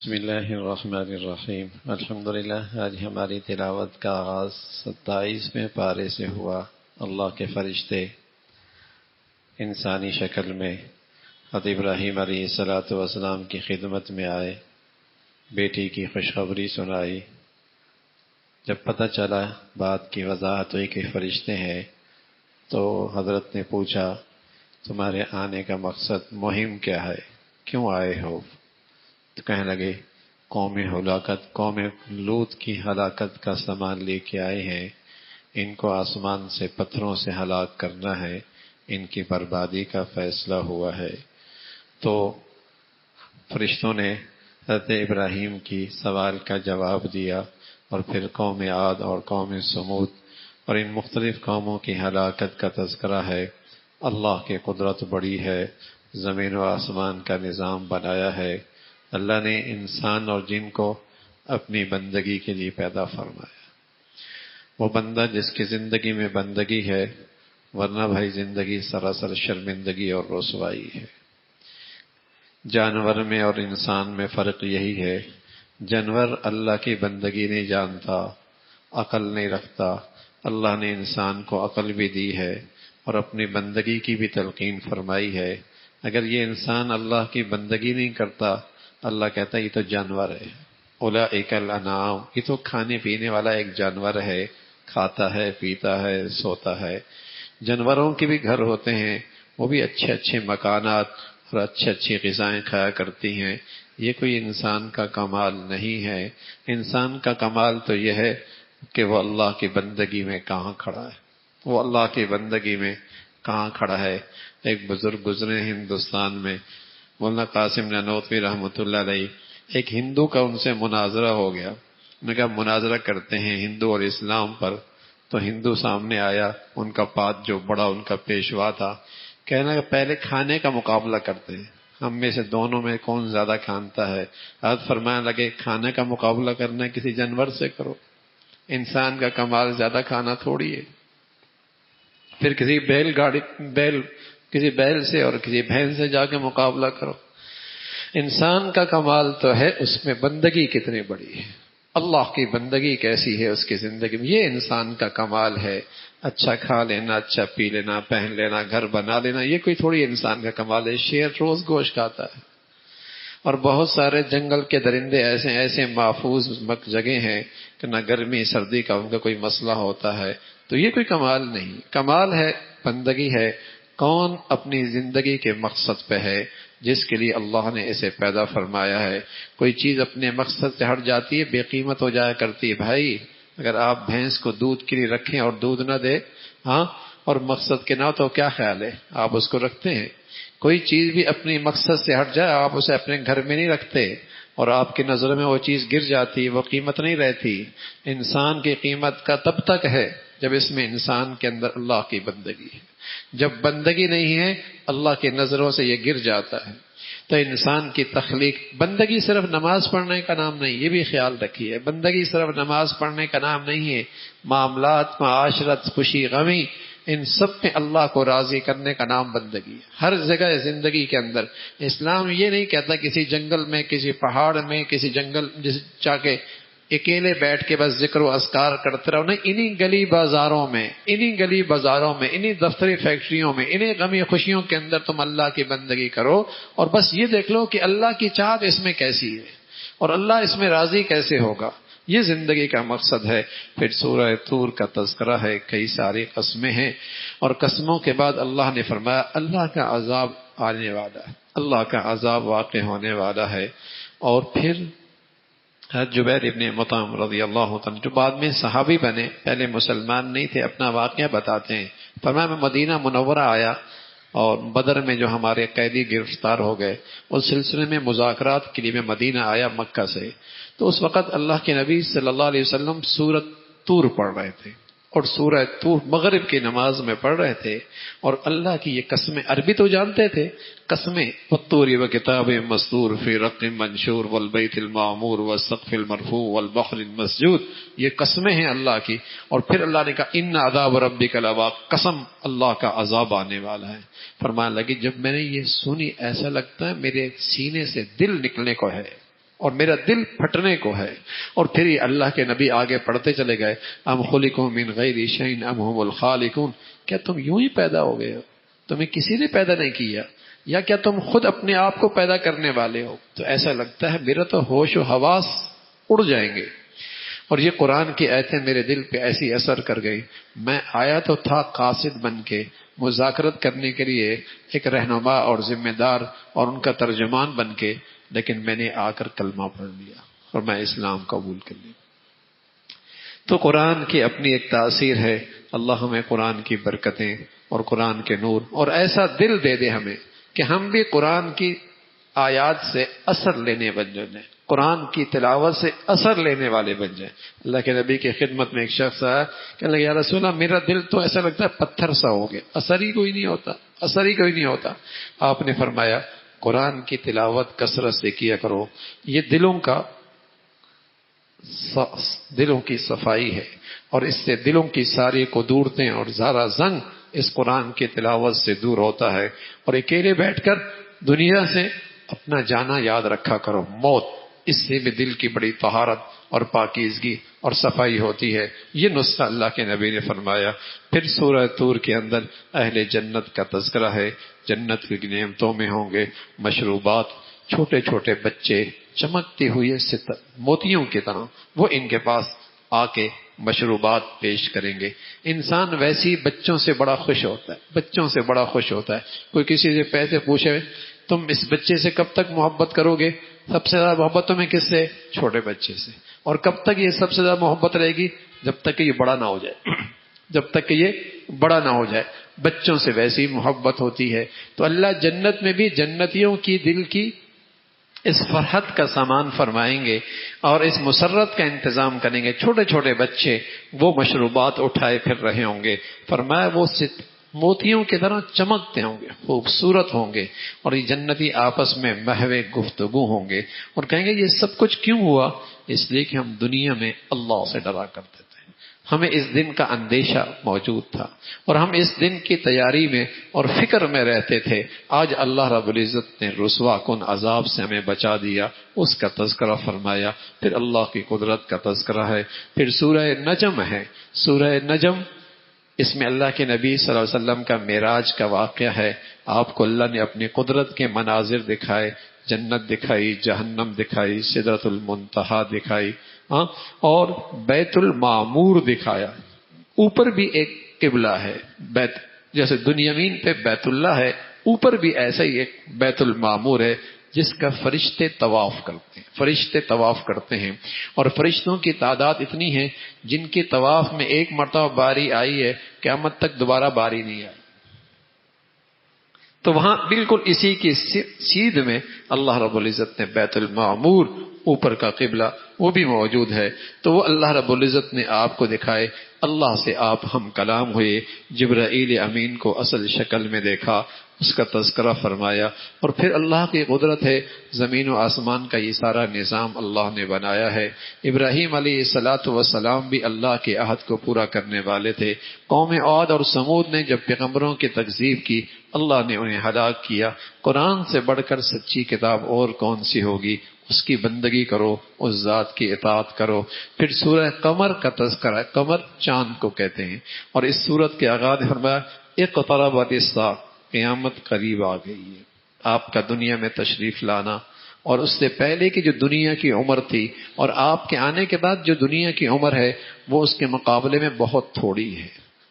بسم اللہ الرحمن الرحیم الحمدللہ۔ آج ہماری تلاوت کا آغاز 27ویں پارے سے ہوا۔ اللہ کے فرشتے انسانی شکل میں حضرت ابراہیم علیہ السلام کی خدمت میں آئے، بیٹی کی خوشخبری سنائی۔ جب پتہ چلا بات کی وضاحت ہوئی کہ فرشتے ہیں تو حضرت نے پوچھا تمہارے آنے کا مقصد مہم کیا ہے، کیوں آئے ہو؟ تو کہنے لگے قوم لوط کی ہلاکت کا سامان لے کے آئے ہیں، ان کو آسمان سے پتھروں سے ہلاک کرنا ہے، ان کی بربادی کا فیصلہ ہوا ہے۔ تو فرشتوں نے حضرت ابراہیم کی سوال کا جواب دیا، اور پھر قوم عاد اور قوم سمود اور ان مختلف قوموں کی ہلاکت کا تذکرہ ہے۔ اللہ کی قدرت بڑی ہے، زمین و آسمان کا نظام بنایا ہے۔ اللہ نے انسان اور جن کو اپنی بندگی کے لیے پیدا فرمایا۔ وہ بندہ جس کی زندگی میں بندگی ہے، ورنہ بھائی زندگی سراسر شرمندگی اور رسوائی ہے۔ جانور میں اور انسان میں فرق یہی ہے، جانور اللہ کی بندگی نہیں جانتا، عقل نہیں رکھتا۔ اللہ نے انسان کو عقل بھی دی ہے اور اپنی بندگی کی بھی تلقین فرمائی ہے۔ اگر یہ انسان اللہ کی بندگی نہیں کرتا، اللہ کہتا ہے یہ تو جانور ہے، اولئک الانعام، یہ تو کھانے پینے والا ایک جانور ہے، کھاتا ہے، پیتا ہے، سوتا ہے۔ جانوروں کے بھی گھر ہوتے ہیں، وہ بھی اچھے اچھے مکانات اور اچھی غذائیں کھایا کرتی ہیں۔ یہ کوئی انسان کا کمال نہیں ہے۔ انسان کا کمال تو یہ ہے کہ وہ اللہ کی بندگی میں کہاں کھڑا ہے، وہ اللہ کی بندگی میں کہاں کھڑا ہے۔ ایک بزرگ گزرے ہندوستان میں، مولانا قاسم نانوتوی رحمۃ اللہ علیہ، ایک ہندو کا ان سے مناظرہ ہو گیا۔ انہوں نے کہا مناظرہ کرتے ہیں ہندو اور اسلام پر۔ تو ہندو سامنے آیا، ان کا پاد جو بڑا ان کا پیشوا تھا، کہنا کہ پہلے کھانے کا مقابلہ کرتے ہیں، ہم میں سے دونوں میں کون زیادہ کھانتا ہے۔ حضرت فرمانے لگے کھانے کا مقابلہ کرنا کسی جانور سے کرو، انسان کا کمال زیادہ کھانا تھوڑی ہے۔ پھر کسی بیل سے اور کسی بھینس سے جا کے مقابلہ کرو۔ انسان کا کمال تو ہے اس میں بندگی کتنی بڑی ہے، اللہ کی بندگی کیسی ہے اس کی زندگی میں، یہ انسان کا کمال ہے۔ اچھا کھا لینا، اچھا پی لینا، پہن لینا، گھر بنا لینا، یہ کوئی تھوڑی انسان کا کمال ہے۔ شیر روز گوشت کھاتا ہے، اور بہت سارے جنگل کے درندے ایسے محفوظ جگہ ہیں کہ نہ گرمی سردی کا ان کا کوئی مسئلہ ہوتا ہے۔ تو یہ کوئی کمال نہیں، کمال ہے بندگی ہے۔ کون اپنی زندگی کے مقصد پہ ہے جس کے لیے اللہ نے اسے پیدا فرمایا ہے۔ کوئی چیز اپنے مقصد سے ہٹ جاتی ہے، بے قیمت ہو جایا کرتی ہے۔ بھائی اگر آپ بھینس کو دودھ کے لیے رکھیں اور دودھ نہ دے، اور مقصد کے نہ تو کیا خیال ہے، آپ اس کو رکھتے ہیں؟ کوئی چیز بھی اپنی مقصد سے ہٹ جائے، آپ اسے اپنے گھر میں نہیں رکھتے، اور آپ کی نظر میں وہ چیز گر جاتی، وہ قیمت نہیں رہتی۔ انسان کی قیمت کا تب تک ہے جب اس میں انسان کے اندر اللہ کی بندگی ہے۔ جب بندگی نہیں ہے، اللہ کی نظروں سے یہ گر جاتا ہے۔ تو انسان کی تخلیق، بندگی صرف نماز پڑھنے کا نام نہیں، یہ بھی خیال رکھیے، بندگی صرف نماز پڑھنے کا نام نہیں ہے۔ معاملات، معاشرت، خوشی غمی، ان سب میں اللہ کو راضی کرنے کا نام بندگی ہے۔ ہر جگہ زندگی کے اندر اسلام یہ نہیں کہتا کسی جنگل میں، کسی پہاڑ میں، کسی جنگل جس جا کے اکیلے بیٹھ کے بس ذکر و اذکار کرتے رہو، نہیں، انہی گلی بازاروں میں، انہی دفتری فیکٹریوں میں، انہی غمی خوشیوں کے اندر تم اللہ کی بندگی کرو، اور بس یہ دیکھ لو کہ اللہ کی چاہت اس میں کیسی ہے اور اللہ اس میں راضی کیسے ہوگا۔ یہ زندگی کا مقصد ہے۔ پھر سورہ طور کا تذکرہ ہے، کئی ساری قسمیں ہیں، اور قسموں کے بعد اللہ نے فرمایا اللہ کا عذاب آنے والا ہے، اللہ کا عذاب واقع ہونے والا ہے۔ اور پھر جبیر ابن مطعم رضی اللہ عنہ جو بعد میں صحابی بنے، پہلے مسلمان نہیں تھے، اپنا واقعہ بتاتے ہیں۔ فرمایا میں مدینہ منورہ آیا، اور بدر میں جو ہمارے قیدی گرفتار ہو گئے، اس سلسلے میں مذاکرات کے لیے میں مدینہ آیا مکہ سے۔ تو اس وقت اللہ کے نبی صلی اللہ علیہ وسلم سورۃ طور پڑھ رہے تھے، اور سورہ طور مغرب کی نماز میں پڑھ رہے تھے، اور اللہ کی یہ قسمیں، عربی تو جانتے تھے، قسمیں والطور وکتاب مسطور فی رق منشور والبیت المعمور والسقف المرفوع والبحر المسجود، یہ قسمیں ہیں اللہ کی۔ اور پھر اللہ نے کہا ان عذاب ربک لواقع، قسم اللہ کا عذاب آنے والا ہے۔ فرمانے لگی جب میں نے یہ سنی ایسا لگتا ہے میرے سینے سے دل نکلنے کو ہے، اور میرا دل پھٹنے کو ہے. اور پھر یہ اللہ کے نبی آگے پڑھتے چلے گئے ام خلقوا من غیر شیء ام هم الخالقون. کیا تم یوں ہی پیدا ہو گئے ہو؟ تمہیں کسی نے پیدا نہیں کیا؟ یا کیا تم خود اپنے آپ کو پیدا کرنے والے ہو؟ تو ایسا لگتا ہے میرا تو ہوش و حواس اڑ جائیں گے. اور یہ قرآن کی آیتیں میرے دل پہ ایسی اثر کر گئی. میں آیا تو تھا قاصد بن کے، مذاکرت کرنے کے لیے ایک رہنما اور ذمہ دار اور ان کا ترجمان بن کے، لیکن میں نے آ کر کلمہ پڑھ لیا اور میں اسلام قبول کر لیا. تو قرآن کی اپنی ایک تاثیر ہے. اللہ ہمیں قرآن کی برکتیں اور قرآن کے نور اور ایسا دل دے دے ہمیں کہ ہم بھی قرآن کی آیات سے اثر لینے بن جائیں، قرآن کی تلاوت سے اثر لینے والے بن جائیں. اللہ کے نبی کی خدمت میں ایک شخص آیا، کہنے لگا یا رسول اللہ میرا دل تو ایسا لگتا ہے پتھر سا ہو گیا، اثر ہی کوئی نہیں ہوتا، اثر ہی کوئی نہیں ہوتا. آپ نے فرمایا قرآن کی تلاوت کثرت سے کیا کرو، یہ دلوں کی صفائی ہے، اور اس سے دلوں کی ساری قدورتیں اور زارا زنگ اس قرآن کی تلاوت سے دور ہوتا ہے. اور اکیلے بیٹھ کر دنیا سے اپنا جانا یاد رکھا کرو، موت، اس سے بھی دل کی بڑی طہارت اور پاکیزگی اور صفائی ہوتی ہے. یہ نسخہ اللہ کے نبی نے فرمایا. پھر سورہ طور کے اندر اہل جنت کا تذکرہ ہے. جنت کی نعمتوں میں ہوں گے مشروبات، چھوٹے چھوٹے بچے چمکتے ہوئے موتیوں کی طرح وہ ان کے پاس آ کے مشروبات پیش کریں گے. انسان ویسی بچوں سے بڑا خوش ہوتا ہے، بچوں سے بڑا خوش ہوتا ہے. کوئی کسی سے پیسے پوچھے تم اس بچے سے کب تک محبت کرو گے؟ سب سے زیادہ محبت تمہیں کس سے؟ چھوٹے بچے سے. اور کب تک یہ سب سے زیادہ محبت رہے گی؟ جب تک کہ یہ بڑا نہ ہو جائے، جب تک کہ یہ بڑا نہ ہو جائے. بچوں سے ویسی محبت ہوتی ہے. تو اللہ جنت میں بھی جنتیوں کی دل کی اس فرحت کا سامان فرمائیں گے اور اس مسرت کا انتظام کریں گے. چھوٹے چھوٹے بچے وہ مشروبات اٹھائے پھر رہے ہوں گے. فرمایا وہ موتیوں کی طرح چمکتے ہوں گے، خوبصورت ہوں گے، اور یہ جنتی آپس میں محو گفتگو ہوں گے اور کہیں گے یہ سب کچھ کیوں ہوا؟ اس لیے کہ ہم دنیا میں اللہ سے ڈرا کرتے تھے، ہمیں اس دن کا اندیشہ موجود تھا اور ہم اس دن کی تیاری میں اور فکر میں رہتے تھے. آج اللہ رب العزت نے رسوا کن عذاب سے ہمیں بچا دیا، اس کا تذکرہ فرمایا. پھر اللہ کی قدرت کا تذکرہ ہے. پھر سورہ نجم ہے. سورہ نجم، اس میں اللہ کے نبی صلی اللہ علیہ وسلم کا معراج کا واقعہ ہے. آپ کو اللہ نے اپنی قدرت کے مناظر دکھائے، جنت دکھائی، جہنم دکھائی، سدرۃ المنتہا دکھائی، اور بیت المعمور دکھایا. اوپر بھی ایک قبلہ ہے، جیسے دنیامین پہ بیت اللہ ہے، اوپر بھی ایسا ہی ایک بیت المعمور ہے جس کا فرشتے طواف کرتے ہیں. فرشتے طواف کرتے ہیں اور فرشتوں کی تعداد اتنی ہے جن کی طواف میں ایک مرتبہ باری آئی ہے، قیامت تک دوبارہ باری نہیں آئی. تو وہاں بالکل اسی کی سیدھ میں اللہ رب العزت نے بیت المعمور، اوپر کا قبلہ، وہ بھی موجود ہے. تو وہ اللہ رب العزت نے آپ کو دکھائے. اللہ سے آپ ہم کلام ہوئے، جبرائیل امین کو اصل شکل میں دیکھا، اس کا تذکرہ فرمایا. اور پھر اللہ کی قدرت ہے، زمین و آسمان کا یہ سارا نظام اللہ نے بنایا ہے. ابراہیم علیہ الصلاۃ والسلام بھی اللہ کے عہد کو پورا کرنے والے تھے. قوم عاد اور سمود نے جب پیغمبروں کی تکذیب کی، اللہ نے انہیں ہلاک کیا. قرآن سے بڑھ کر سچی کتاب اور کون سی ہوگی؟ اس کی بندگی کرو، اس ذات کی اطاعت کرو. پھر سورہ قمر کا تذکرہ. قمر چاند کو کہتے ہیں. اور اس سورت کے آغاز میں فرمایا اقتربت الساعہ، قیامت قریب آ گئی ہے. آپ کا دنیا میں تشریف لانا اور اس سے پہلے کی جو دنیا کی عمر تھی اور آپ کے آنے کے بعد جو دنیا کی عمر ہے وہ اس کے مقابلے میں بہت تھوڑی ہے.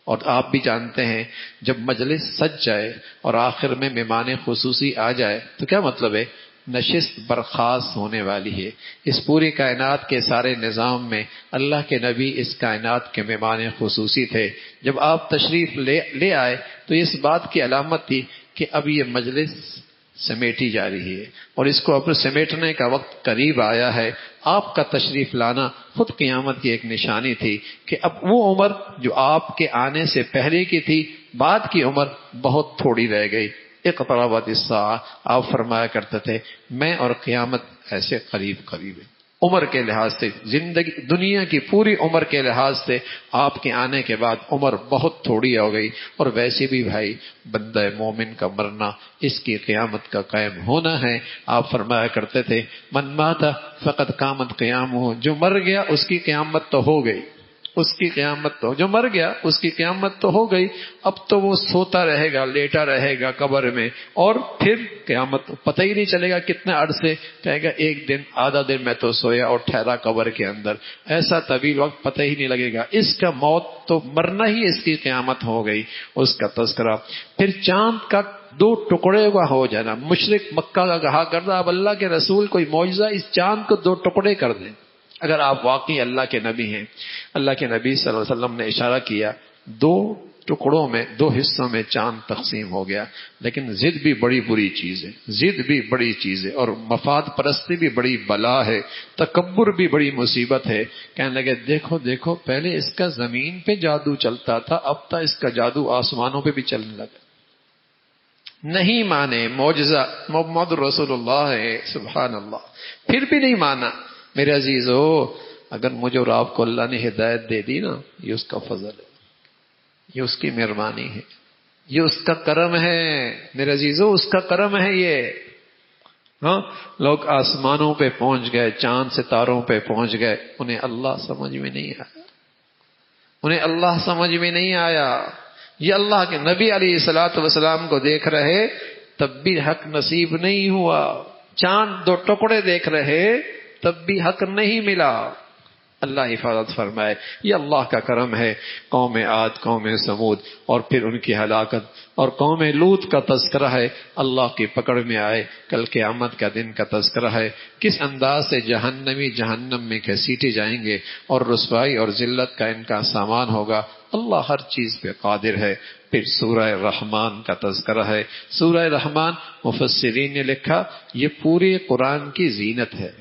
اور آپ بھی جانتے ہیں جب مجلس سج جائے اور آخر میں مہمان خصوصی آ جائے تو کیا مطلب ہے؟ نشست برخاست ہونے والی ہے. اس پوری کائنات کے سارے نظام میں اللہ کے نبی اس کائنات کے مہمان خصوصی تھے. جب آپ تشریف لے آئے تو اس بات کی علامت تھی کہ اب یہ مجلس سمیٹی جا رہی ہے اور اس کو اب سمیٹنے کا وقت قریب آیا ہے. آپ کا تشریف لانا خود قیامت کی ایک نشانی تھی کہ اب وہ عمر جو آپ کے آنے سے پہلے کی تھی، بعد کی عمر بہت تھوڑی رہ گئی. اقتربت الساعہ، آپ فرمایا کرتے تھے میں اور قیامت ایسے قریب قریب ہیں. عمر کے لحاظ سے، زندگی دنیا کی پوری عمر کے لحاظ سے آپ کے آنے کے بعد عمر بہت تھوڑی ہو گئی. اور ویسے بھی بھائی بندہ مومن کا مرنا اس کی قیامت کا قائم ہونا ہے. آپ فرمایا کرتے تھے من مات فقد قامت قیامہ، جو مر گیا اس کی قیامت تو ہو گئی، اس کی قیامت تو، جو مر گیا اس کی قیامت تو ہو گئی. اب تو وہ سوتا رہے گا، لیٹا رہے گا قبر میں، اور پھر قیامت پتہ ہی نہیں چلے گا کتنے عرصے. کہے گا ایک دن، آدھا دن میں تو سویا اور ٹھہرا قبر کے اندر، ایسا طویل وقت پتہ ہی نہیں لگے گا. اس کا موت تو مرنا ہی اس کی قیامت ہو گئی، اس کا تذکرہ. پھر چاند کا 2 ٹکڑے کا ہو جانا. مشرک مکہ کا کہا کرتا اب اللہ کے رسول کوئی معجزہ، اس چاند کو 2 ٹکڑے کر دیں. اگر آپ واقعی اللہ کے نبی ہیں، اللہ کے نبی صلی اللہ علیہ وسلم نے اشارہ کیا 2 ٹکڑوں میں، 2 حصوں میں چاند تقسیم ہو گیا. لیکن ضد بھی بڑی بری چیز ہے، ضد بھی بڑی چیز ہے، اور مفاد پرستی بھی بڑی بلا ہے، تکبر بھی بڑی مصیبت ہے. کہنے لگے دیکھو دیکھو، پہلے اس کا زمین پہ جادو چلتا تھا، اب تو اس کا جادو آسمانوں پہ بھی چلنے لگا. نہیں مانے، معجزہ محمد رسول اللہ ہے، سبحان اللہ، پھر بھی نہیں مانا. میرے عزیزو، اگر مجھے اور آپ کو اللہ نے ہدایت دے دی نا، یہ اس کا فضل ہے، یہ اس کی مہربانی ہے، یہ اس کا کرم ہے. میرے عزیزو، اس کا کرم ہے یہ. ہاں، لوگ آسمانوں پہ پہنچ گئے، چاند ستاروں پہ پہنچ گئے، انہیں اللہ سمجھ میں نہیں آیا، انہیں اللہ سمجھ میں نہیں آیا. یہ اللہ کے نبی علیہ الصلوۃ والسلام کو دیکھ رہے تب بھی حق نصیب نہیں ہوا. چاند 2 ٹکڑے دیکھ رہے تب بھی حق نہیں ملا. اللہ حفاظت فرمائے. یہ اللہ کا کرم ہے. قوم عاد، قوم سمود، اور پھر ان کی ہلاکت، اور قوم لوط کا تذکرہ ہے. اللہ کی پکڑ میں آئے، کل قیامت کا دن کا تذکرہ ہے. کس انداز سے جہنمی جہنم میں گھسیٹے جائیں گے، اور رسوائی اور ذلت کا ان کا سامان ہوگا. اللہ ہر چیز پہ قادر ہے. پھر سورہ رحمان کا تذکرہ ہے. سورہ رحمان مفسرین نے لکھا یہ پورے قرآن کی زینت ہے،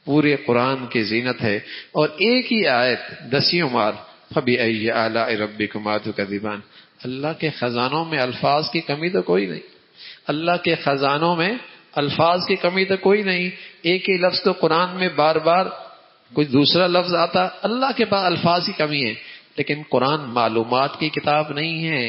پورے قرآن کی زینت ہے. اور ایک ہی آیت 10 بار فَبِأَيِّ آلَاءِ رَبِّكُمَا تُكَذِّبَانِ. اللہ کے خزانوں میں الفاظ کی کمی تو کوئی نہیں، اللہ کے خزانوں میں الفاظ کی کمی تو کوئی نہیں. ایک ہی لفظ کو قرآن میں بار بار کوئی دوسرا لفظ آتا، اللہ کے پاس الفاظ کی کمی ہے. لیکن قرآن معلومات کی کتاب نہیں ہے،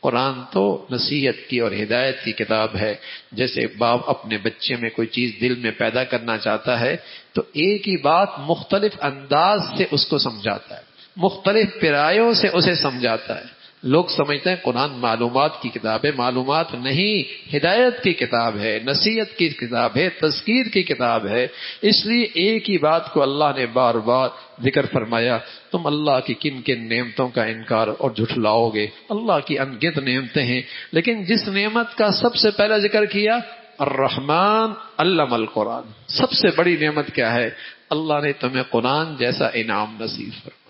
قرآن تو نصیحت کی اور ہدایت کی کتاب ہے. جیسے باپ اپنے بچے میں کوئی چیز دل میں پیدا کرنا چاہتا ہے تو ایک ہی بات مختلف انداز سے اس کو سمجھاتا ہے، مختلف پیرایوں سے اسے سمجھاتا ہے. لوگ سمجھتے ہیں قرآن معلومات کی کتاب ہے، معلومات نہیں، ہدایت کی کتاب ہے، نصیحت کی کتاب ہے، تذکیر کی کتاب ہے. اس لیے ایک ہی بات کو اللہ نے بار بار ذکر فرمایا. تم اللہ کی کن کن نعمتوں کا انکار اور جھٹلاؤ گے. اللہ کی انگنت نعمتیں ہیں، لیکن جس نعمت کا سب سے پہلا ذکر کیا الرحمن علم القرآن، سب سے بڑی نعمت کیا ہے؟ اللہ نے تمہیں قرآن جیسا انعام نصیب فرمایا.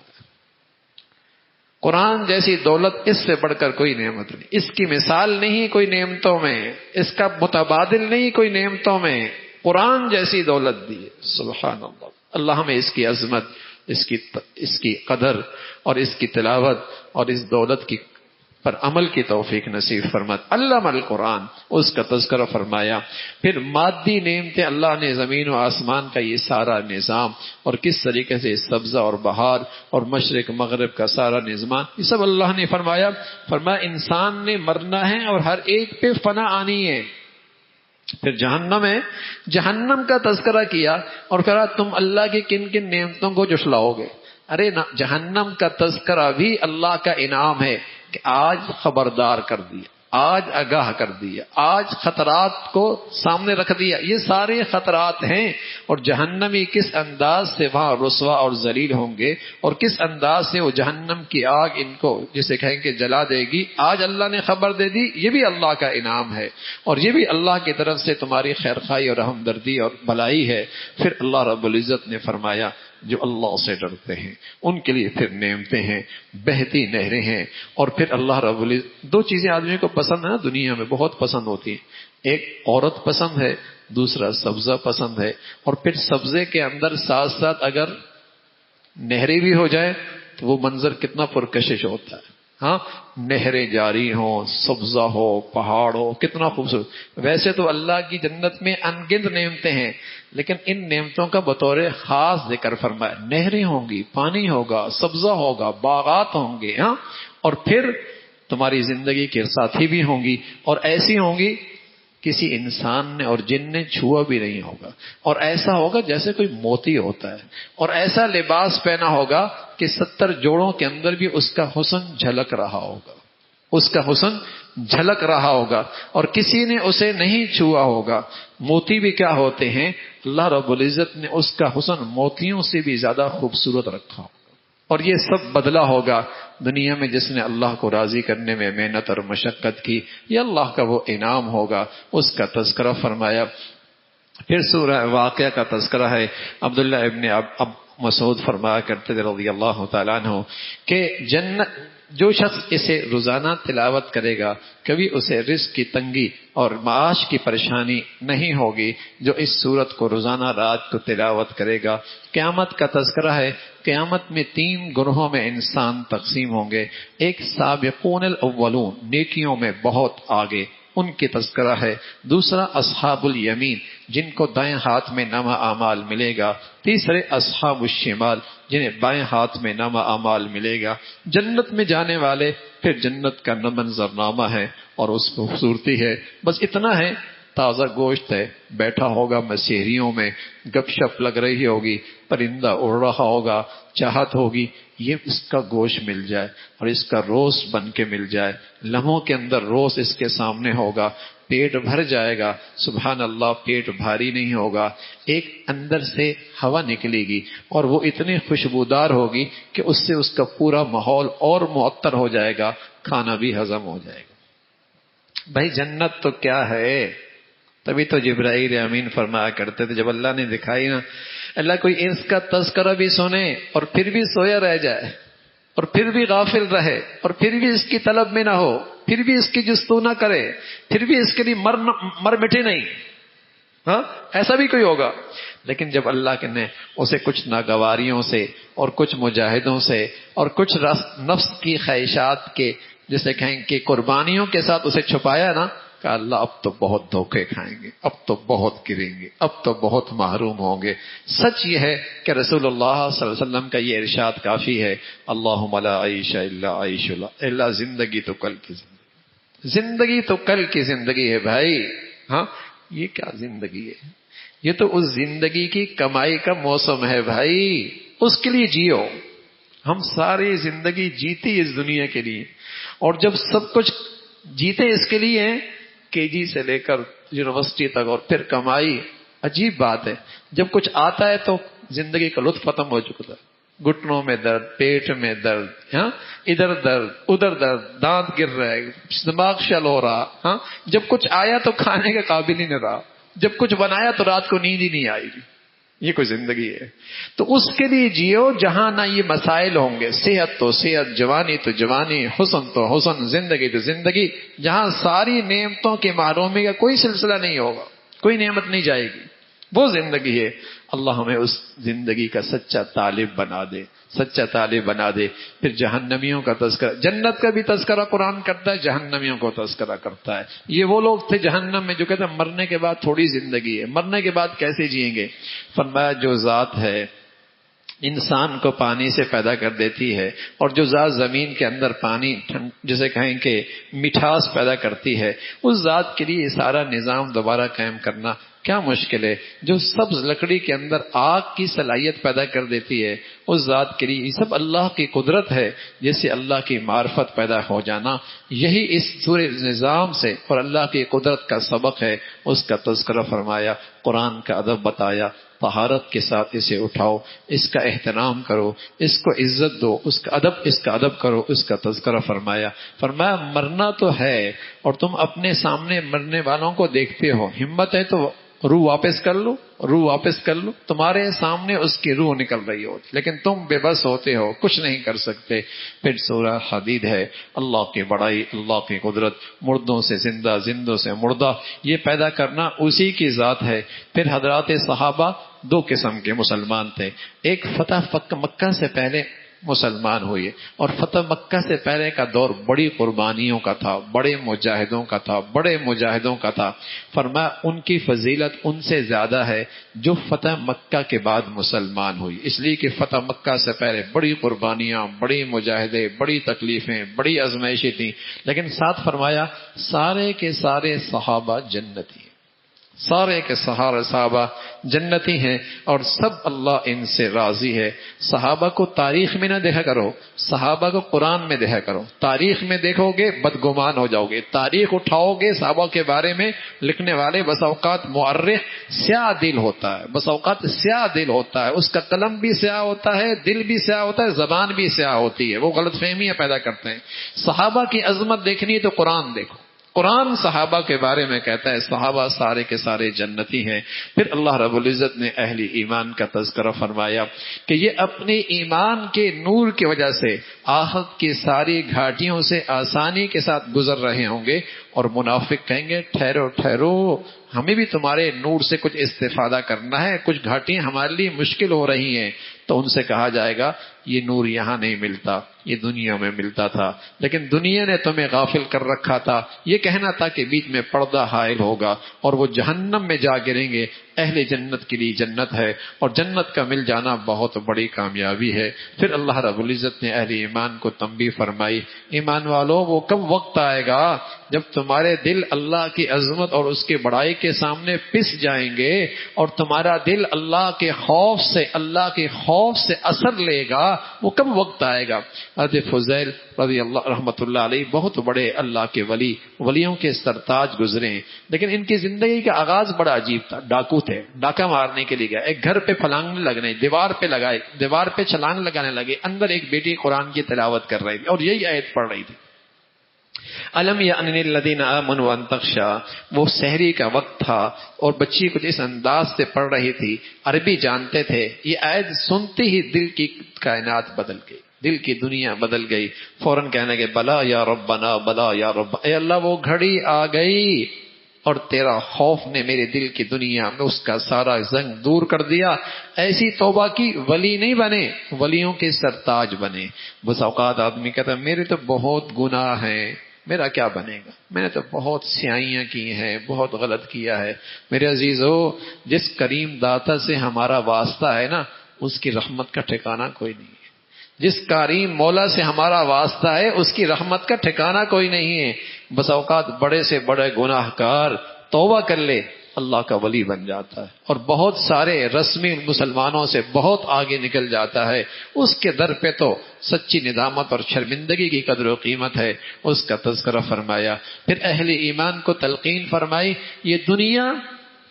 قرآن جیسی دولت اس سے بڑھ کر کوئی نعمت نہیں، اس کی مثال نہیں کوئی نعمتوں میں، اس کا متبادل نہیں کوئی نعمتوں میں. قرآن جیسی دولت دی ہے، سبحان اللہ. اللہ ہمیں اس کی عظمت، اس کی قدر اور اس کی تلاوت اور اس دولت کی پر عمل کی توفیق نصیب فرمات. علم القرآن، اس کا تذکرہ فرمایا. پھر مادی نعمتیں اللہ نے زمین و آسمان کا یہ سارا نظام، اور کس طریقے سے سبزہ اور بہار اور مشرق مغرب کا سارا نظام، یہ سب اللہ نے فرمایا. فرمایا انسان نے مرنا ہے اور ہر ایک پہ فنا آنی ہے. پھر جہنم ہے، جہنم کا تذکرہ کیا اور کہا تم اللہ کی کن کن نعمتوں کو جھٹلاؤ گے. ارے جہنم کا تذکرہ بھی اللہ کا انعام ہے کہ آج خبردار کر دیا، آج آگاہ کر دیا، آج خطرات کو سامنے رکھ دیا. یہ سارے خطرات ہیں، اور جہنمی کس انداز سے وہاں رسوا اور ذلیل ہوں گے، اور کس انداز سے وہ جہنم کی آگ ان کو جسے کہیں کہ جلا دے گی. آج اللہ نے خبر دے دی، یہ بھی اللہ کا انعام ہے، اور یہ بھی اللہ کی طرف سے تمہاری خیرخواہی اور ہمدردی اور بھلائی ہے. پھر اللہ رب العزت نے فرمایا جو اللہ سے ڈرتے ہیں ان کے لیے پھر نعمتیں ہیں، بہتی نہریں ہیں. اور پھر اللہ رب العزت، 2 چیزیں آدمی کو پسند ہے دنیا میں، بہت پسند ہوتی ہیں. ایک عورت پسند ہے، دوسرا سبزہ پسند ہے. اور پھر سبزے کے اندر ساتھ ساتھ اگر نہری بھی ہو جائے تو وہ منظر کتنا پرکشش ہوتا ہے. ہاں نہریں جاری ہوں، سبزہ ہو، پہاڑ ہو، کتنا خوبصورت. ویسے تو اللہ کی جنت میں ان گنت نعمتیں ہیں، لیکن ان نعمتوں کا بطور خاص ذکر فرمایا. نہریں ہوں گی، پانی ہوگا، سبزہ ہوگا، باغات ہوں گے، ہاں، اور پھر تمہاری زندگی کے ساتھی بھی ہوں گی، اور ایسی ہوں گی کسی انسان نے اور جن نے چھوا بھی نہیں ہوگا. اور ایسا ہوگا جیسے کوئی موتی ہوتا ہے، اور ایسا لباس پہنا ہوگا کہ 70 جوڑوں کے اندر بھی اس کا حسن جھلک رہا ہوگا، اس کا حسن جھلک رہا ہوگا، اور کسی نے اسے نہیں چھوا ہوگا. موتی بھی کیا ہوتے ہیں؟ اللہ رب العزت نے اس کا حسن موتیوں سے بھی زیادہ خوبصورت رکھا ہوگا. اور یہ سب بدلہ ہوگا دنیا میں جس نے اللہ کو راضی کرنے میں محنت اور مشقت کی، یہ اللہ کا وہ انعام ہوگا. اس کا تذکرہ فرمایا. پھر سورہ واقعہ کا تذکرہ ہے. عبداللہ ابن اب مسعود فرمایا کرتے تھے رضی اللہ تعالیٰ عنہ کہ جنت جو شخص اسے روزانہ تلاوت کرے گا کبھی اسے رزق کی تنگی اور معاش کی پریشانی نہیں ہوگی. جو اس سورت کو روزانہ رات کو تلاوت کرے گا. قیامت کا تذکرہ ہے. قیامت میں 3 گروہوں میں انسان تقسیم ہوں گے. ایک سابقون الاولون، نیکیوں میں بہت آگے، ان کی تذکرہ ہے. دوسرا اصحاب الیمین، جن کو دائیں ہاتھ میں نامہ اعمال ملے گا. تیسرے اصحاب الشمال، جنہیں بائیں ہاتھ میں نامہ اعمال ملے گا. جنت میں جانے والے، پھر جنت کا منظرنامہ ہے اور اس خوبصورتی ہے. بس اتنا ہے، تازہ گوشت ہے، بیٹھا ہوگا مسیحریوں میں، گپ شپ لگ رہی ہوگی، پرندہ اڑ رہا ہوگا، چاہت ہوگی یہ اس کا گوشت مل جائے اور اس کا روسٹ بن کے مل جائے. لمحوں کے اندر روسٹ اس کے سامنے ہوگا، پیٹ بھر جائے گا. سبحان اللہ، پیٹ بھاری نہیں ہوگا. ایک اندر سے ہوا نکلے گی اور وہ اتنی خوشبودار ہوگی کہ اس سے اس کا پورا ماحول اور معطر ہو جائے گا، کھانا بھی ہضم ہو جائے گا. بھائی جنت تو کیا ہے؟ تبھی تو جبرائیل امین فرمایا کرتے تھے جب اللہ نے دکھائی نا، اللہ کوئی اس کا تذکرہ بھی سنے اور پھر بھی سویا رہ جائے، اور پھر بھی غافل رہے، اور پھر بھی اس کی طلب میں نہ ہو، پھر بھی اس کی جستجو نہ کرے، پھر بھی اس کے لیے مر مٹے نہیں. ہاں ایسا بھی کوئی ہوگا. لیکن جب اللہ کے نے اسے کچھ ناگواریوں سے اور کچھ مجاہدوں سے اور کچھ نفس کی خواہشات کے جسے کہیں کہ قربانیوں کے ساتھ اسے چھپایا نا، کہ اللہ اب تو بہت دھوکے کھائیں گے، اب تو بہت گریں گے، اب تو بہت محروم ہوں گے. سچ یہ ہے کہ رسول اللہ صلی اللہ علیہ وسلم کا یہ ارشاد کافی ہے، اللہم لا عیش الا عیش اللہ، زندگی تو کل کی زندگی تو کل کی زندگی ہے بھائی. ہاں یہ کیا زندگی ہے؟ یہ تو اس زندگی کی کمائی کا موسم ہے بھائی، اس کے لیے جیو. ہم ساری زندگی جیتی اس دنیا کے لیے، اور جب سب کچھ جیتے اس کے لیے ہیں، کے جی سے لے کر یونیورسٹی تک، اور پھر کمائی. عجیب بات ہے، جب کچھ آتا ہے تو زندگی کا لطف ختم ہو چکا ہے. گھٹنوں میں درد، پیٹ میں درد، ہاں ادھر درد ادھر درد، دانت گر رہے، دماغ شل ہو رہا. ہاں جب کچھ آیا تو کھانے کے قابل ہی نہیں رہا، جب کچھ بنایا تو رات کو نیند ہی نہیں آئی. یہ کوئی زندگی ہے؟ تو اس کے لیے جیو جہاں نہ یہ مسائل ہوں گے. صحت تو صحت، جوانی تو جوانی، حسن تو حسن، زندگی تو زندگی، جہاں ساری نعمتوں کے محرومی کا کوئی سلسلہ نہیں ہوگا، کوئی نعمت نہیں جائے گی. وہ زندگی ہے. اللہ ہمیں اس زندگی کا سچا طالب بنا دے، سچا طالب بنا دے. پھر جہنمیوں کا تذکرہ، جنت کا بھی تذکرہ قرآن کرتا ہے، جہنمیوں کو تذکرہ کرتا ہے. یہ وہ لوگ تھے جہنم میں جو کہتے ہیں مرنے کے بعد تھوڑی زندگی ہے، مرنے کے بعد کیسے جئیں گے. فرمایا جو ذات ہے انسان کو پانی سے پیدا کر دیتی ہے، اور جو ذات زمین کے اندر پانی جسے کہیں کہ مٹھاس پیدا کرتی ہے، اس ذات کے لیے یہ سارا نظام دوبارہ قائم کرنا کیا مشکل ہے. جو سبز لکڑی کے اندر آگ کی صلاحیت پیدا کر دیتی ہے، اس ذات کے لیے یہ سب اللہ کی قدرت ہے. جیسے اللہ کی معرفت پیدا ہو جانا، یہی اس پورے نظام سے اور اللہ کی قدرت کا سبق ہے. اس کا تذکرہ فرمایا، قرآن کا ادب بتایا. طہارت کے ساتھ اسے اٹھاؤ، اس کا احترام کرو، اس کو عزت دو، اس کا ادب کرو. اس کا تذکرہ فرمایا. فرمایا مرنا تو ہے اور تم اپنے سامنے مرنے والوں کو دیکھتے ہو، ہمت ہے تو روح واپس کر لو، روح واپس کر لو. تمہارے سامنے اس کی روح نکل رہی ہوتی، لیکن تم بے بس ہوتے ہو، کچھ نہیں کر سکتے. پھر سورہ حدید ہے، اللہ کی بڑائی، اللہ کی قدرت، مردوں سے زندہ، زندوں سے مردہ، یہ پیدا کرنا اسی کی ذات ہے. پھر حضرات صحابہ 2 قسم کے مسلمان تھے. ایک فتح مکہ سے پہلے مسلمان ہوئے. اور فتح مکہ سے پہلے کا دور بڑی قربانیوں کا تھا، بڑے مجاہدوں کا تھا، بڑے مجاہدوں کا تھا. فرمایا ان کی فضیلت ان سے زیادہ ہے جو فتح مکہ کے بعد مسلمان ہوئی، اس لیے کہ فتح مکہ سے پہلے بڑی قربانیاں، بڑی مجاہدے، بڑی تکلیفیں، بڑی آزمائشیں تھیں. لیکن ساتھ فرمایا سارے کے سارے صحابہ جنتی ہیں، سارے کے سارے صحابہ جنتی ہیں اور سب اللہ ان سے راضی ہے. صحابہ کو تاریخ میں نہ دیکھا کرو، صحابہ کو قرآن میں دیکھا کرو. تاریخ میں دیکھو گے بدگمان ہو جاؤ گے، تاریخ اٹھاؤ گے صحابہ کے بارے میں لکھنے والے بس اوقات مؤرخ سیاہ دل ہوتا ہے، بس اوقات سیاہ دل ہوتا ہے، اس کا قلم بھی سیاہ ہوتا ہے، دل بھی سیاہ ہوتا ہے، زبان بھی سیاہ ہوتی ہے، وہ غلط فہمیاں پیدا کرتے ہیں. صحابہ کی عظمت دیکھنی ہے تو قرآن دیکھو. قرآن صحابہ کے بارے میں کہتا ہے صحابہ سارے کے سارے جنتی ہیں. پھر اللہ رب العزت نے اہل ایمان کا تذکرہ فرمایا کہ یہ اپنے ایمان کے نور کی وجہ سے آخرت کی ساری گھاٹیوں سے آسانی کے ساتھ گزر رہے ہوں گے. اور منافق کہیں گے ٹھہرو ٹھہرو، ہمیں بھی تمہارے نور سے کچھ استفادہ کرنا ہے، کچھ گھاٹیاں ہمارے لیے مشکل ہو رہی ہیں. تو ان سے کہا جائے گا یہ نور یہاں نہیں ملتا، یہ دنیا میں ملتا تھا، لیکن دنیا نے تمہیں غافل کر رکھا تھا. یہ کہنا تھا کہ بیچ میں پردہ حائل ہوگا اور وہ جہنم میں جا گریں گے. اہل جنت کے لیے جنت ہے اور جنت کا مل جانا بہت بڑی کامیابی ہے. پھر اللہ رب العزت نے اہل ایمان کو تنبیہ فرمائی، ایمان والوں وہ کب وقت آئے گا جب تمہارے دل اللہ کی عظمت اور اس کی بڑائی کے سامنے پس جائیں گے اور تمہارا دل اللہ کے خوف سے اثر لے گا. وہ کب وقت آئے گا؟ حضرت فضیل رضی اللہ رحمۃ اللہ علیہ بہت بڑے اللہ کے ولیوں کے سرتاج گزرے ہیں، لیکن ان کی زندگی کا آغاز بڑا عجیب تھا. ڈاکو تھے، ڈاکہ مارنے کے لیے گئے، ایک گھر پہ پھلانگنے لگنے، دیوار پہ چھلانگ لگانے لگے. اندر ایک بیٹی قرآن کی تلاوت کر رہی تھی اور یہی آیت پڑھ رہی تھی، الم یأن للذین آمنوا ان تخشع. وہ سحری کا وقت تھا اور بچی کچھ اس انداز سے پڑھ رہی تھی، عربی جانتے تھے. یہ آیت سنتے ہی دل کی کائنات بدل گئی، دل کی دنیا بدل گئی. فوراً کہنے لگے بلا یا ربنا، بلا یا رب، اے اللہ وہ گھڑی آ گئی اور تیرا خوف نے میرے دل کی دنیا میں اس کا سارا زنگ دور کر دیا. ایسی توبہ کی ولی نہیں بنے، ولیوں کے سرتاج بنے. بس اوقات آدمی کہتا ہے میرے تو بہت گناہ ہیں، میرا کیا بنے گا، میں نے تو بہت سیائیاں کی ہیں، بہت غلط کیا ہے. میرے عزیزو، جس کریم داتا سے ہمارا واسطہ ہے نا، اس کی رحمت کا ٹھکانہ کوئی نہیں ہے. جس کریم مولا سے ہمارا واسطہ ہے اس کی رحمت کا ٹھکانہ کوئی نہیں ہے. بس اوقات بڑے سے بڑے گناہ کار توبہ کر لے، اللہ کا ولی بن جاتا ہے اور بہت سارے رسمی مسلمانوں سے بہت آگے نکل جاتا ہے. اس کے در پہ تو سچی ندامت اور شرمندگی کی قدر و قیمت ہے. اس کا تذکرہ فرمایا. پھر اہل ایمان کو تلقین فرمائی یہ دنیا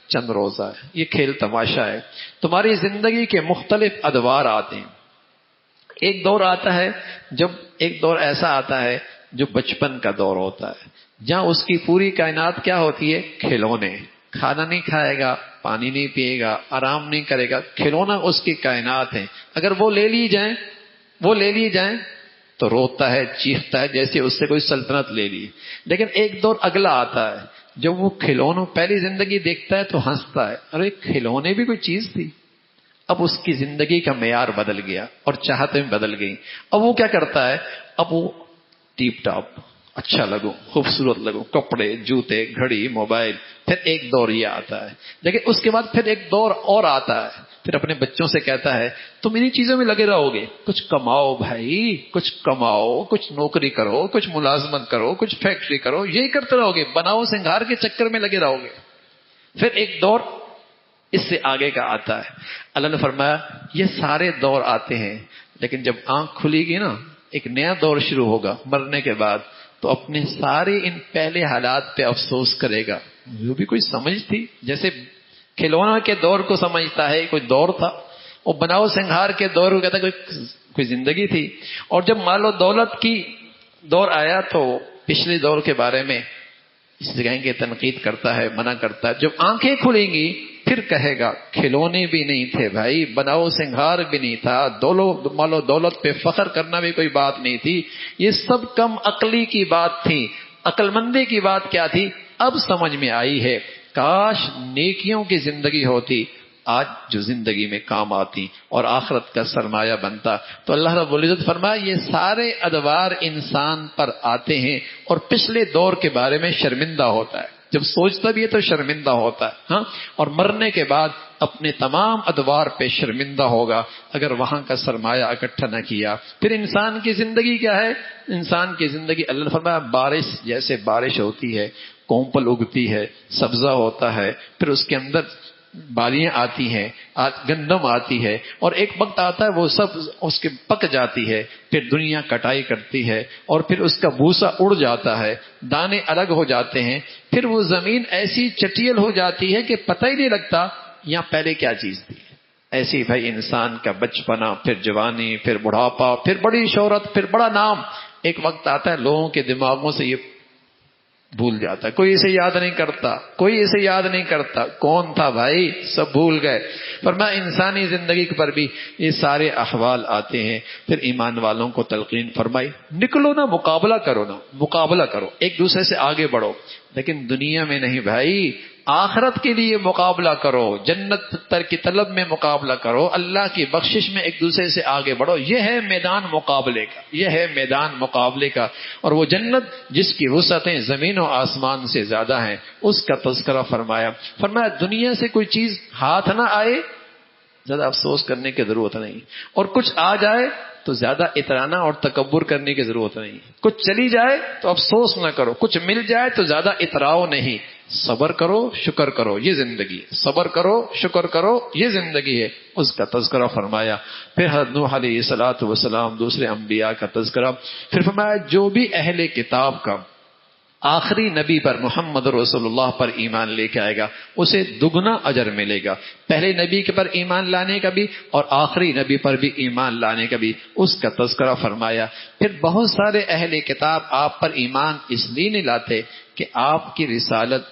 چند روزہ ہے، یہ کھیل تماشا ہے. تمہاری زندگی کے مختلف ادوار آتے ہیں. ایک دور آتا ہے ایک دور ایسا آتا ہے جو بچپن کا دور ہوتا ہے، جہاں اس کی پوری کائنات کیا ہوتی ہے؟ کھلونے. کھانا نہیں کھائے گا، پانی نہیں پیے گا، آرام نہیں کرے گا، کھلونا اس کی کائنات ہے. اگر وہ لے لی جائیں تو روتا ہے، چیختا ہے جیسے اس سے کوئی سلطنت لے لی. لیکن ایک دور اگلا آتا ہے جب وہ کھلونوں پہلی زندگی دیکھتا ہے تو ہنستا ہے، ارے کھلونے بھی کوئی چیز تھی. اب اس کی زندگی کا معیار بدل گیا اور چاہتیں بدل گئی. اب وہ کیا کرتا ہے؟ اب وہ ٹیپ ٹاپ، اچھا لگو، خوبصورت لگو، کپڑے، جوتے، گھڑی، موبائل. پھر ایک دور یہ آتا ہے، لیکن اس کے بعد پھر ایک دور اور آتا ہے. پھر اپنے بچوں سے کہتا ہے تم انہی چیزوں میں لگے رہو گے، کچھ کماؤ بھائی، کچھ کماؤ، کچھ نوکری کرو، کچھ ملازمت کرو، کچھ فیکٹری کرو، یہی کرتے رہو گے، بناؤ سنگھار کے چکر میں لگے رہو گے. پھر ایک دور اس سے آگے کا آتا ہے. اللہ نے فرمایا یہ سارے دور آتے ہیں، لیکن جب آنکھ کھلے گی نا ایک نیا دور شروع ہوگا مرنے کے بعد، تو اپنے سارے ان پہلے حالات پہ افسوس کرے گا. جو بھی کوئی سمجھ تھی، جیسے کھلونا کے دور کو سمجھتا ہے کوئی دور تھا، وہ بناؤ سنگھار کے دور کو کہتا ہے کوئی زندگی تھی. اور جب مال و دولت کی دور آیا تو پچھلے دور کے بارے میں اس سے کہیں گے تنقید کرتا ہے، منع کرتا ہے. جب آنکھیں کھلیں گی پھر کہے گا کھلونے بھی نہیں تھے بھائی، بناؤ سنگھار بھی نہیں تھا، مال و دولت پہ فخر کرنا بھی کوئی بات نہیں تھی، یہ سب کم عقلی کی بات تھی. عقل مندی کی بات کیا تھی؟ اب سمجھ میں آئی ہے. کاش نیکیوں کی زندگی ہوتی، آج جو زندگی میں کام آتی اور آخرت کا سرمایہ بنتا. تو اللہ رب العزت فرمایا یہ سارے ادوار انسان پر آتے ہیں اور پچھلے دور کے بارے میں شرمندہ ہوتا ہے. جب سوچتا بھی ہے تو شرمندہ ہوتا ہے. ہاں، اور مرنے کے بعد اپنے تمام ادوار پہ شرمندہ ہوگا اگر وہاں کا سرمایہ اکٹھا نہ کیا. پھر انسان کی زندگی کیا ہے؟ انسان کی زندگی اللہ نے فرمایا بارش جیسے بارش ہوتی ہے، کونپل اگتی ہے، سبزہ ہوتا ہے، پھر اس کے اندر بالیاں آتی ہیں، گندم آتی ہے، اور ایک وقت آتا ہے وہ سب اس کے پک جاتی ہے، پھر دنیا کٹائی کرتی ہے اور پھر اس کا بھوسا اڑ جاتا ہے، دانے الگ ہو جاتے ہیں، پھر وہ زمین ایسی چٹیل ہو جاتی ہے کہ پتہ ہی نہیں لگتا یہاں پہلے کیا چیز تھی. ایسی بھائی انسان کا بچپنا، پھر جوانی، پھر بڑھاپا، پھر بڑی شہرت، پھر بڑا نام. ایک وقت آتا ہے لوگوں کے دماغوں سے یہ بھول جاتا ہے، کوئی اسے یاد نہیں کرتا، کوئی اسے یاد نہیں کرتا کون تھا بھائی، سب بھول گئے. فرمایا انسانی زندگی پر بھی یہ سارے احوال آتے ہیں. پھر ایمان والوں کو تلقین فرمائی نکلو نا، مقابلہ کرو نا، مقابلہ کرو، ایک دوسرے سے آگے بڑھو، لیکن دنیا میں نہیں بھائی، آخرت کے لیے مقابلہ کرو، جنت تر کی طلب میں مقابلہ کرو، اللہ کی بخشش میں ایک دوسرے سے آگے بڑھو. یہ ہے میدان مقابلے کا، یہ ہے میدان مقابلے کا. اور وہ جنت جس کی وسعتیں زمین و آسمان سے زیادہ ہیں اس کا تذکرہ فرمایا. فرمایا دنیا سے کوئی چیز ہاتھ نہ آئے زیادہ افسوس کرنے کی ضرورت نہیں، اور کچھ آ جائے تو زیادہ اترانا اور تکبر کرنے کی ضرورت نہیں. کچھ چلی جائے تو افسوس نہ کرو، کچھ مل جائے تو زیادہ اتراؤ نہیں. صبر کرو، شکر کرو، یہ زندگی ہے. صبر کرو، شکر کرو، یہ زندگی ہے. اس کا تذکرہ فرمایا. پھر حضرت نوح علیہ الصلوۃ والسلام، دوسرے انبیاء کا تذکرہ. پھر فرمایا جو بھی اہل کتاب کا آخری نبی پر محمد رسول اللہ پر ایمان لے کے آئے گا اسے دگنا اجر ملے گا. پہلے نبی کے پر ایمان لانے کا بھی اور آخری نبی پر بھی ایمان لانے کا بھی اس کا تذکرہ فرمایا. پھر بہت سارے اہل کتاب آپ پر ایمان اس لیے نہیں لاتے کہ آپ کی رسالت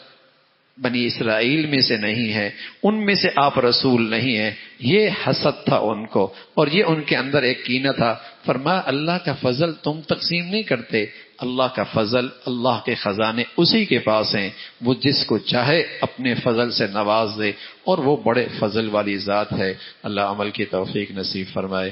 بنی اسرائیل میں سے نہیں ہے، ان میں سے آپ رسول نہیں ہیں. یہ حسد تھا ان کو، اور یہ ان کے اندر ایک کینہ تھا. فرمایا اللہ کا فضل تم تقسیم نہیں کرتے، اللہ کا فضل، اللہ کے خزانے اسی کے پاس ہیں. وہ جس کو چاہے اپنے فضل سے نواز دے، اور وہ بڑے فضل والی ذات ہے. اللہ عمل کی توفیق نصیب فرمائے.